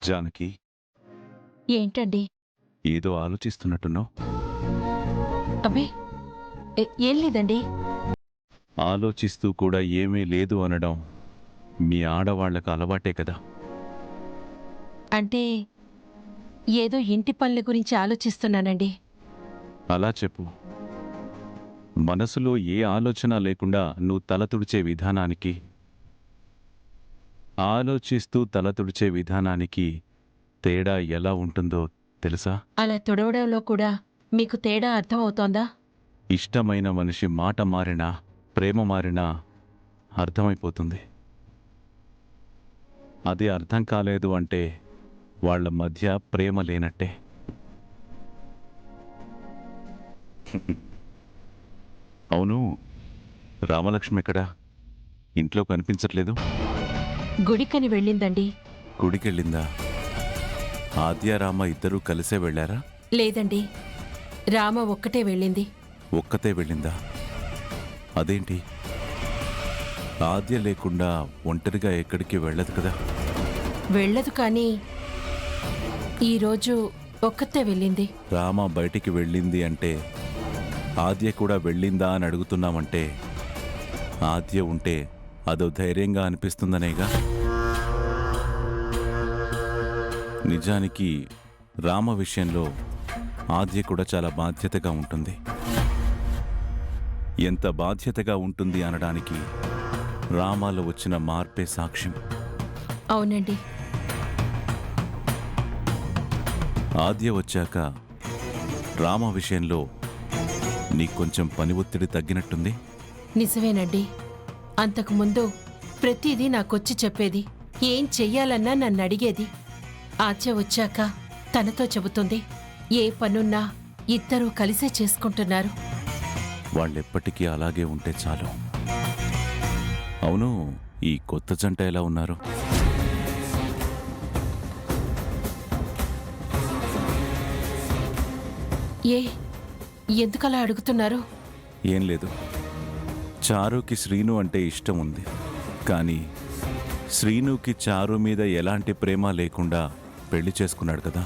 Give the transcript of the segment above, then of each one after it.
జానకి, ఏంటండి? ఏదో ఆలోచిస్తున్నట్టున్నావు. అబ్బే! ఏం లేదండి. ఆలోచిస్తూ కూడా ఏమీ లేదు అనడం మీ ఆడవాళ్లకు అలవాటే కదా. అంటే ఏదో ఇంటి పనుల గురించి ఆలోచిస్తున్నానండి. అలా చెప్పు. మనసులో ఏ ఆలోచన లేకుండా నువ్వు తల తుడిచే విధానానికి, ఆలోచిస్తూ తల తుడిచే విధానానికి తేడా ఎలా ఉంటుందో తెలుసా? అలా తుడవడంలో కూడా మీకు తేడా అర్థమవుతోందా? ఇష్టమైన మనిషి మాట మారినా, ప్రేమ మారినా అర్థమైపోతుంది. అది అర్థం కాలేదు అంటే వాళ్ళ మధ్య ప్రేమ లేనట్టే. అవును, రామలక్ష్మి ఎక్కడా? ఇంట్లో కనిపించట్లేదు. గుడికని వెళ్ళిందండి. గుడికెళ్ళిందా? ఆద్యారామ ఇద్దరూ కలిసే వెళ్ళారా? లేదండి. రామ ఒక్కటే వెళ్ళింది. ఒక్కతే వెళ్ళిందా? అదేంటి? ఆద్య లేకుండా ఒంటరిగా ఎక్కడికి వెళ్ళదు కదా. వెళ్ళదు కానీ ఈరోజు ఒక్కతే వెళ్ళింది. రామ బయటికి వెళ్ళింది అంటే ఆద్య కూడా వెళ్ళిందా అని అడుగుతున్నామంటే ఆద్య ఉంటే అదో ధైర్యంగా అనిపిస్తుందనేగా. నిజానికి రామ విషయంలో ఆద్య కూడా చాలా బాధ్యతగా ఉంటుంది. ఎంత బాధ్యతగా ఉంటుంది అనడానికి రామాలో వచ్చిన మార్పే సాక్ష్యం. అవునండి. ఆద్య వచ్చాక రామ విషయంలో నీకు కొంచెం పని ఒత్తిడి తగ్గినట్టుంది. నిజమేనండి. అంతకుముందు ప్రతిదీ నాకొచ్చి చెప్పేది. ఏం చెయ్యాలన్నా నన్ను అడిగేది. ఆచ్య వచ్చాక తనతో చెబుతుంది. ఏ పనున్నా ఇద్దరూ కలిసే చేసుకుంటున్నారు. వాళ్ళెప్పటికీ అలాగే ఉంటే చాలు. అవును, ఈ కొత్త జంట ఎలా ఉన్నారు? ఏ ఎందుకలా అడుగుతున్నారు? ఏం లేదు. చారుకి శ్రీను అంటే ఇష్టం ఉంది. కానీ శ్రీనుకి చారు మీద ఎలాంటి ప్రేమ లేకుండా పెళ్లి చేసుకున్నాడు కదా.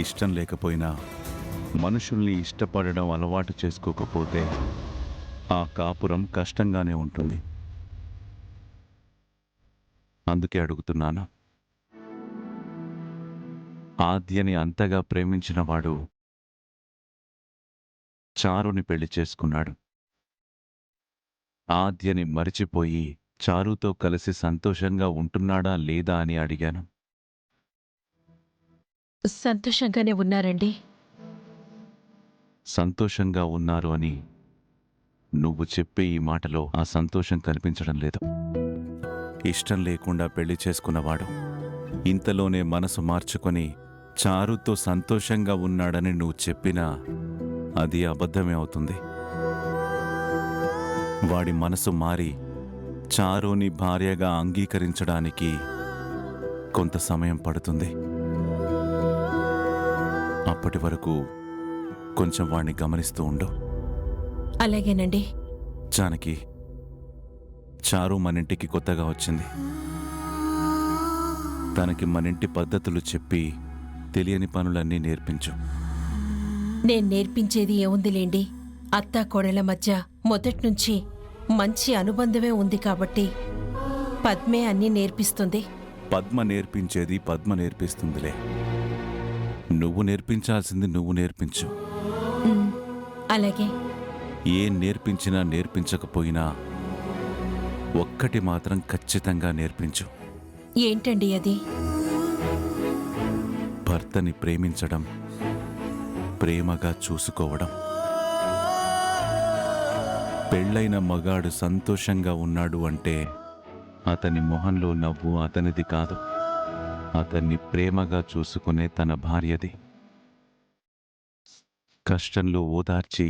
ఇష్టం లేకపోయినా మనుషుల్ని ఇష్టపడడం అలవాటు చేసుకోకపోతే ఆ కాపురం కష్టంగానే ఉంటుంది. అందుకే అడుగుతున్నాను. ఆద్యని అంతగా ప్రేమించినవాడు చారుని పెళ్లి చేసుకున్నాడు. ఆద్యని మరిచిపోయి చారుతో కలిసి సంతోషంగా ఉంటున్నాడా లేదా అని అడిగాను. సంతోషంగానే ఉన్నారండి. సంతోషంగా ఉన్నారు అని నువ్వు చెప్పే ఈ మాటలో ఆ సంతోషం కనిపించడం లేదు. ఇష్టం లేకుండా పెళ్లి చేసుకున్నవాడు ఇంతలోనే మనసు మార్చుకొని చారుతో సంతోషంగా ఉన్నాడని నువ్వు చెప్పినా అది అబద్ధమే అవుతుంది. వాడి మనసు మారి చారుని భార్యగా అంగీకరించడానికి కొంత సమయం పడుతుంది. అప్పటి వరకు కొంచెం వాణ్ణి గమనిస్తూ ఉండు. అలాగేనండి. జానకి, చారు మనింటికి కొత్తగా వచ్చింది. తనకి మనింటి పద్ధతులు చెప్పి తెలియని పనులన్నీ నేర్పించు. నేను నేర్పించేది ఏముందిలేండి. అత్తా కోడళ్ల మధ్య మొదట్నుంచి మంచి అనుబంధమే ఉంది కాబట్టి పద్మే అన్నీ నేర్పిస్తుంది. పద్మ నేర్పించేది పద్మ నేర్పిస్తుందిలే. నువ్వు నేర్పించాల్సింది నువ్వు నేర్పించు. ఉమ్, అలాగే. ఏం నేర్పించినా నేర్పించకపోయినా ఒక్కటి మాత్రం ఖచ్చితంగా నేర్పించు. ఏంటండి అది? భర్తని ప్రేమించడం, ప్రేమగా చూసుకోవడం. పెళ్ళైన మగాడు సంతోషంగా ఉన్నాడు అంటే అతని మొహంలో నవ్వు అతనిది కాదు, అతన్ని ప్రేమగా చూసుకునే తన భార్యది. కష్టంలో ఓదార్చి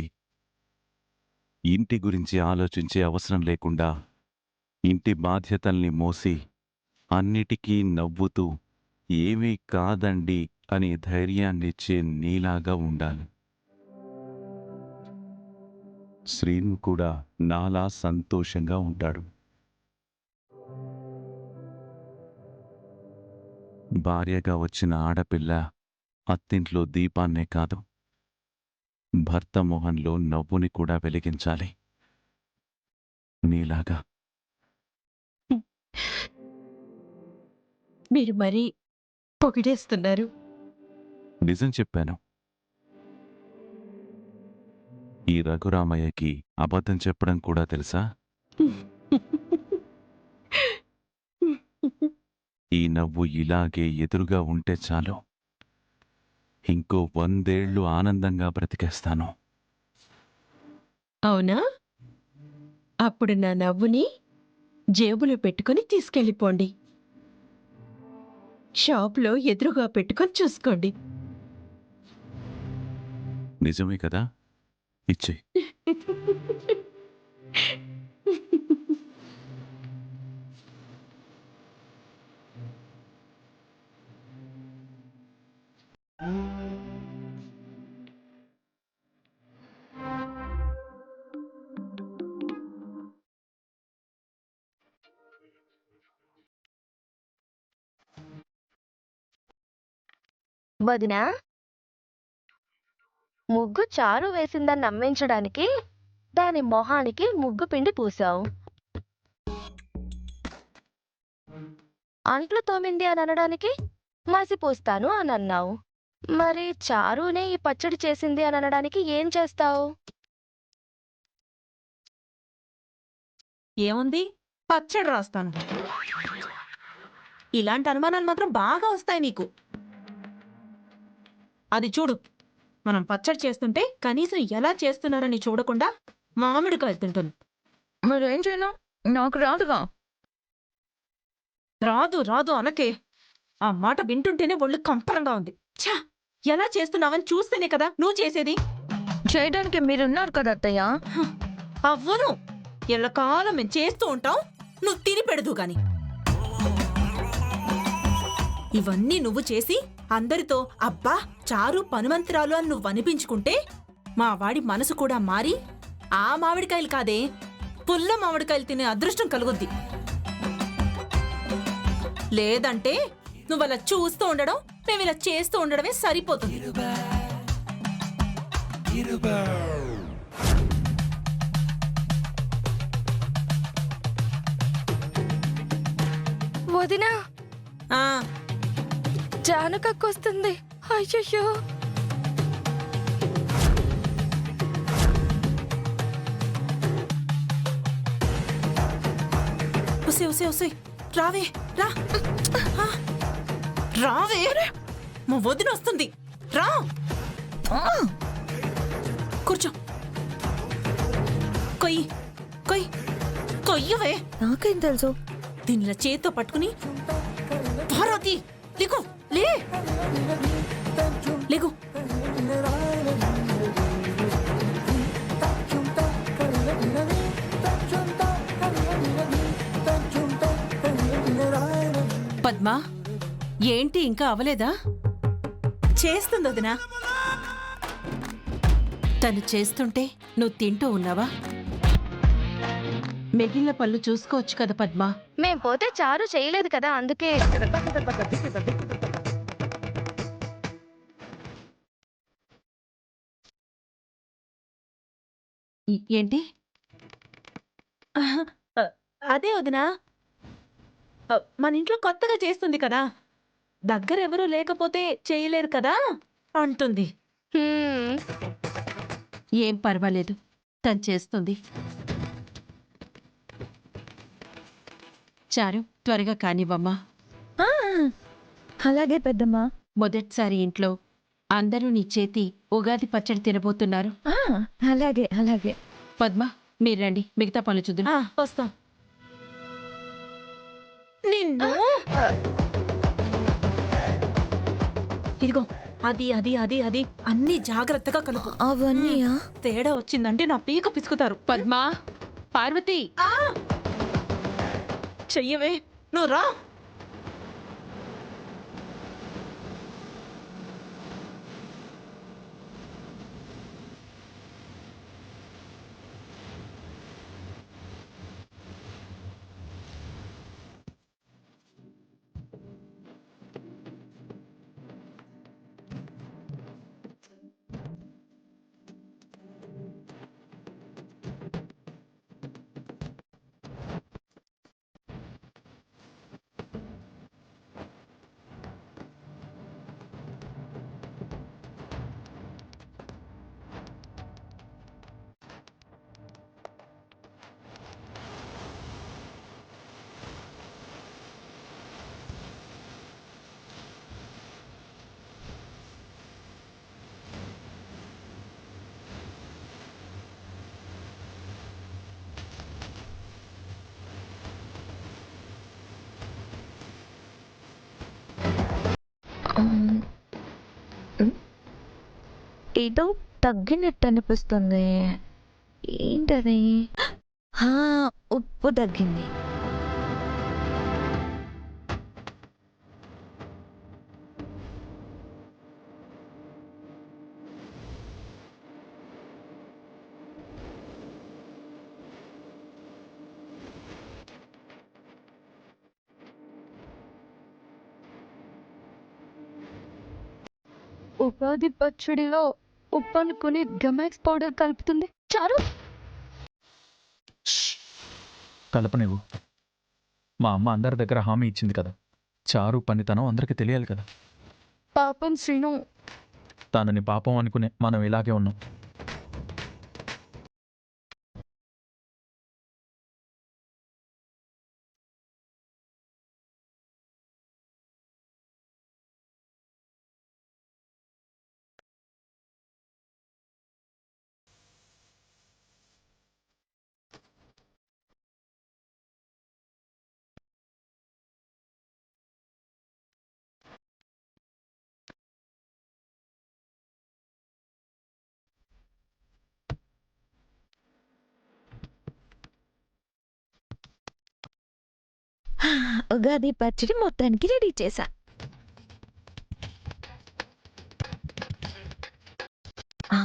ఇంటి గురించి ఆలోచించే అవసరం లేకుండా ఇంటి బాధ్యతల్ని మోసి అన్నిటికీ నవ్వుతూ ఏమీ కాదండి అని ధైర్యాన్నిచ్చే నీలాగా ఉండాలి. శ్రీను కూడా నాలా సంతోషంగా ఉంటాడు. భార్యగా వచ్చిన ఆడపిల్ల అత్తింట్లో దీపాన్నే కాదు, భర్త మొహంలో నవ్వుని కూడా వెలిగించాలి. నీలాగా. మీరు మరీ పొగిడేస్తున్నారు. నిజం చెప్పాను. ఈ రఘురామయ్యకి అబద్ధం చెప్పడం కూడా తెలుసా? ఈ నవ్వు ఇలాగే ఎదురుగా ఉంటే చాలు. ఇంకో 100 ఏళ్ళు ఆనందంగా బ్రతికేస్తాను. అవునా? అప్పుడు నా నవ్వుని జేబులో పెట్టుకొని తీసుకెళ్ళిపోండి. షాప్‌లో ఎదురుగా పెట్టుకొని చూసుకోండి. నిజమే కదా? ఇచ్చేయ్. వదినా, ముగ్గు చారు వేసిందని నమ్మించడానికి దాని మొహానికి ముగ్గు పిండి పూసావు. అంట్లు తోమింది అని అనడానికి మసి పూస్తాను అని అన్నావు. మరి చారునే ఈ పచ్చడి చేసింది అని అనడానికి ఏం చేస్తావు? ఏముంది, పచ్చడి రాస్తాను. ఇలాంటి అనుమానాలు మాత్రం బాగా వస్తాయి నీకు. అది చూడు, మనం పచ్చడి చేస్తుంటే కనీసం ఎలా చేస్తున్నారని చూడకుండా మామిడికాయలు తింటుంది. మరేం చేయను, నాకు రాదుగా. రాదు రాదు అనకే. ఆ మాట వింటుంటేనే ఒళ్ళు కంపరంగా ఉంది. ఛా, ఎలా చేస్తున్నావని చూస్తేనే కదా నువ్వు చేసేది. చేయడానికి మీరున్నారు కదా అత్తయ్య. అవ్వను, ఎల్లకాలం మేము చేస్తూ ఉంటాం, నువ్వు తిని పెడదు గాని. ఇవన్నీ నువ్వు చేసి అందరితో అబ్బా చారు పనుమంత్రాలు అని నువ్వు అనిపించుకుంటే మా వాడి మనసు కూడా మారి ఆ మామిడికాయలు కాదే పుల్ల మామిడికాయలు తినే అదృష్టం కలుగుద్ది. లేదంటే నువ్వు అలా చూస్తూ ఉండడం, మేము ఇలా చేస్తూ ఉండడమే సరిపోతుంది. వదినా, ఆ జానకక్కొస్తుంది. అయ్యయ్యో, ఉసే ఉసే ఉసే, రావే రా. ఆ, రావే, మా వదిన వస్తుంది, రా. కూర్చో, కొయ్యి కొయ్యి కొయ్యవే. నాకేం తెలుసు? దీనిలా చేత్తో పట్టుకుని భారతి లేకు, లే లేకు. పద్మా, ఏంటి ఇంకా అవలేదా? చేస్తుంది వదినా. తను చేస్తుంటే నువ్వు తింటూ ఉన్నావా? మిగిలిన పళ్ళు చూసుకోవచ్చు కదా పద్మా. మేం పోతే చారు చేయలేదు కదా, అందుకే. ఏంటి? ఆహా, అదే వదినా, మన ఇంట్లో కొత్తగా చేస్తుంది కదా, దగ్గరెవరూ లేకపోతే చేయలేరు కదా అంటుంది. హ్మ్. ఏం పర్వాలేదు, తను చేస్తుంది. చారు త్వరగా కానివ్వమ్మా. ఆ, అలాగే పెద్దమ్మా. మొదటిసారి ఇంట్లో అందరూ నీ చేతి ఉగాది పచ్చడి తినబోతున్నారు. ఆ, అలాగే అలాగే. పద్మ, మీరు రండి, మిగతా పనులు చూద్దాం. వస్తాం. నిన్ను ఇదిగో, అది అది అది అది అన్ని జాగ్రత్తగా కలుపు. అవన్నీయా? తేడా వచ్చిందంటే నా పీక పిసుకుతారు. పద్మా, పార్వతి, చెయ్యవే, నువ్వు రా. ఏదో తగ్గినట్టు అనిపిస్తుంది. ఏంటది? హా, ఉప్పు తగ్గింది. ఉగాది పచ్చడిలో ఉప్పు అనుకుని గమాక్స్ పౌడర్ కలుపుతుంది. చారు కలపనివ్వు. మా అమ్మ అందరి దగ్గర హామీ ఇచ్చింది కదా, చారు పనితనం అందరికీ తెలియాలి కదా. పాపం శ్రీను. తనని పాపం అనుకునే మనం ఇలాగే ఉన్నాం. ఉగాది పచ్చడి మొత్తానికి రెడీ చేశా. ఆ.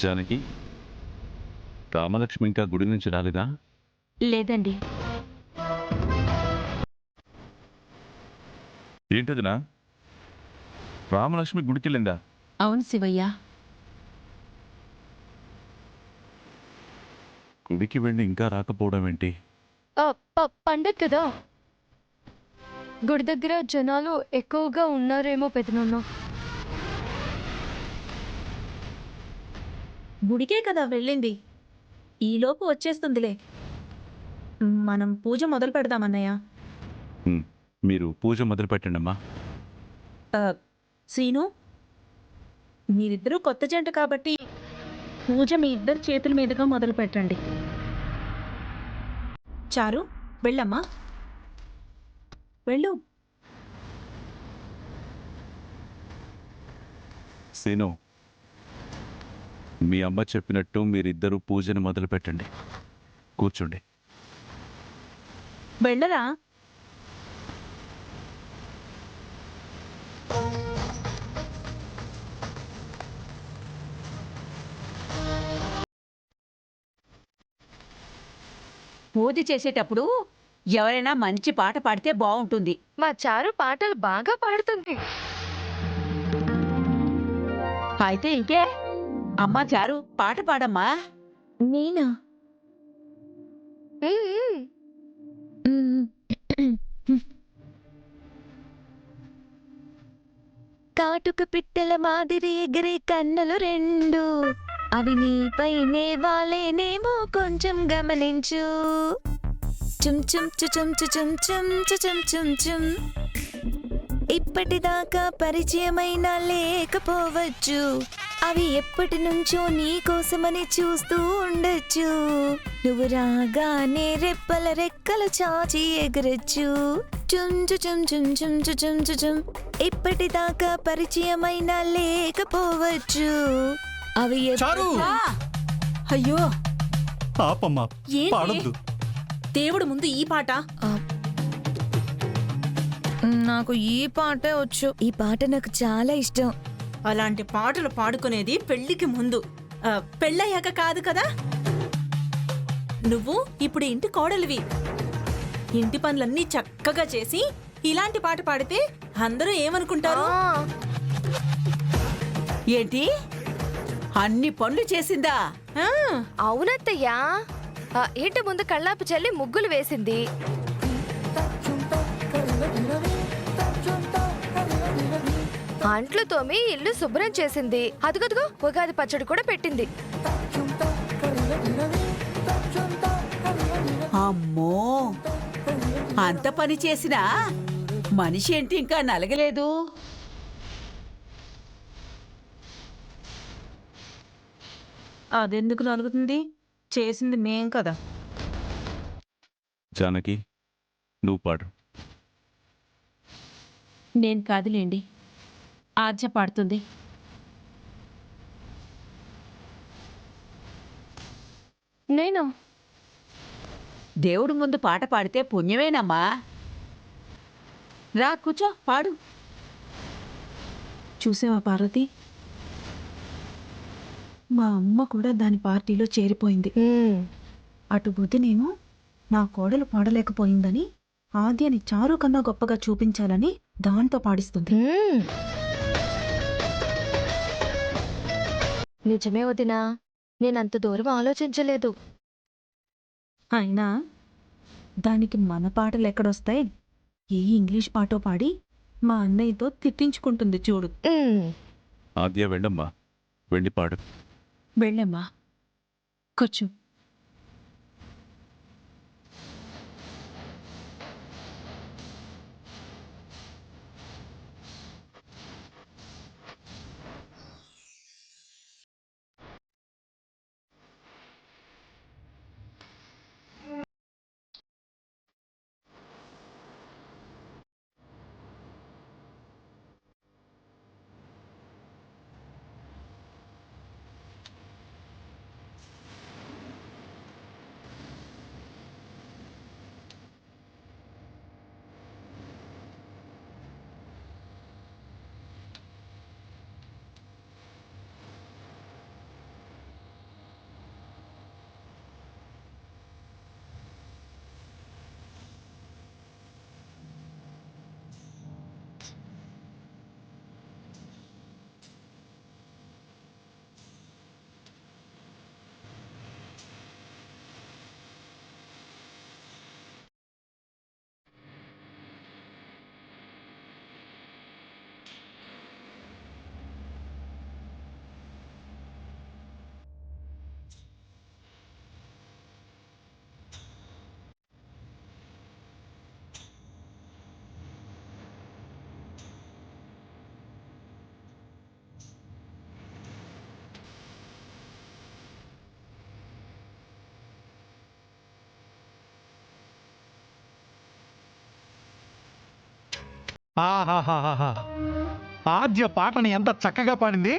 జానకి, రామలక్ష్మి ఇంకా గుడి నుంచి రాలేదా? లేదండి. ఏంటదినా? రామలక్ష్మి గుడికి వెళ్ళిందా? అవును శివయ్య. గుడికి వెళ్ళి ఇంకా రాకపోవడం ఏంటి? పండగ కదా, గుడి దగ్గర జనాలు ఎక్కువగా ఉన్నారేమో పెదనాన్న. గుడికే కదా వెళ్ళింది, ఈలోపు వచ్చేస్తుందిలే. మనం పూజ మొదలు పెడదామన్నయ్య. మీరు పూజ మొదలు పెట్టండమ్మా. సీను, మీరిద్దరూ కొత్త జంట కాబట్టి పూజ మీ ఇద్దరు చేతుల మీదుగా మొదలు పెట్టండి. చారు, వెళ్ళమ్మా, వెళ్ళు. సీను, మీ అమ్మ చెప్పినట్టు మీరిద్దరూ పూజను మొదలు పెట్టండి. కూర్చోండి. వెళ్ళరా. పూజ చేసేటప్పుడు ఎవరైనా మంచి పాట పాడితే బాగుంటుంది. మా చారు పాటలు బాగా పాడుతుంది. అయితే ఇంకే, అమ్మా చారు పాట పాడమ్మా. నేనా? కాటుక పిట్టల మాదిరి ఎగిరే కన్నులు రెండు, అవి నీపైనే వాలేనేమో కొంచెం గమనించు. చుమ్ చుమ్ చుమ్ చుమ్ చుమ్ చుమ్ చుమ్ చుమ్. ఇప్పటిదాకా పరిచయమైనా లేకపోవచ్చు, అవి ఎప్పటి నుంచో నీ కోసమని చూస్తూ ఉండొచ్చు. నువ్వు రాగానే రెప్పల రెక్కలు చాచి ఎగరచ్చు. చుమ్ చుమ్ చుమ్ చుమ్ చుమ్ చుమ్. ఇప్పటిదాకా పరిచయమైనా లేకపోవచ్చు, అవి చారు! అయ్యో పాపమ్మా, ఏంటి? పాడొద్దు. దేవుడు ముందు ఈ పాట. నాకు ఈ పాటే వచ్చు. ఈ పాట నాకు చాలా ఇష్టం. అలాంటి పాటలు పాడుకునేది పెళ్లికి ముందు, పెళ్ళయ్యాక కాదు కదా. నువ్వు ఇప్పుడు ఇంటి కోడలివి. ఇంటి పనులన్నీ చక్కగా చేసి ఇలాంటి పాట పాడితే అందరూ ఏమనుకుంటారు? ఏంటి అన్ని పనులు చేసిందా? ఆ, అవునత్తయ్యా, ఇంటి ముందు కళ్ళాపు చల్లి ముగ్గులు వేసింది. అంట్లు తోమి ఇల్లు శుభ్రం చేసింది. అదుగదుగో ఉగాది పచ్చడి కూడా పెట్టింది. అమ్మో, అంత పని చేసినా మనిషి ఏంటి ఇంకా నలగలేదు? అదెందుకు నలుగుతుంది? చేసింది మేం కదా. జానకి, నువ్వు పాడు. నేను కాదులేండి, ఆద్య పాడుతుంది. నేను దేవుడు ముందు పాట పాడితే పుణ్యమేనమ్మా. రా కూర్చో, పాడు. చూసావా పార్వతి, మా అమ్మ కూడా దాని పార్టీలో చేరిపోయింది. అటు బుద్ధినేమో నా కోడలు పాడలేకపోయిందని ఆద్యని చారు కన్నా గొప్పగా చూపించాలని దాంతో పాడిస్తుంది. నిజమే వదినా, నేనంత దూరం ఆలోచించలేదు. అయినా దానికి మన పాటలు ఎక్కడొస్తాయి? ఏ ఇంగ్లీష్ పాటో పాడి మా అన్నయ్యతో తిట్టించుకుంటుంది చూడు. ఆద్య వెళ్ళమ్మా, వెళ్ళి పాడు. వెళ్ళమ్మా, కూర్చో. ఆహాహాహా, ఆద్య పాటని ఎంత చక్కగా పాడింది.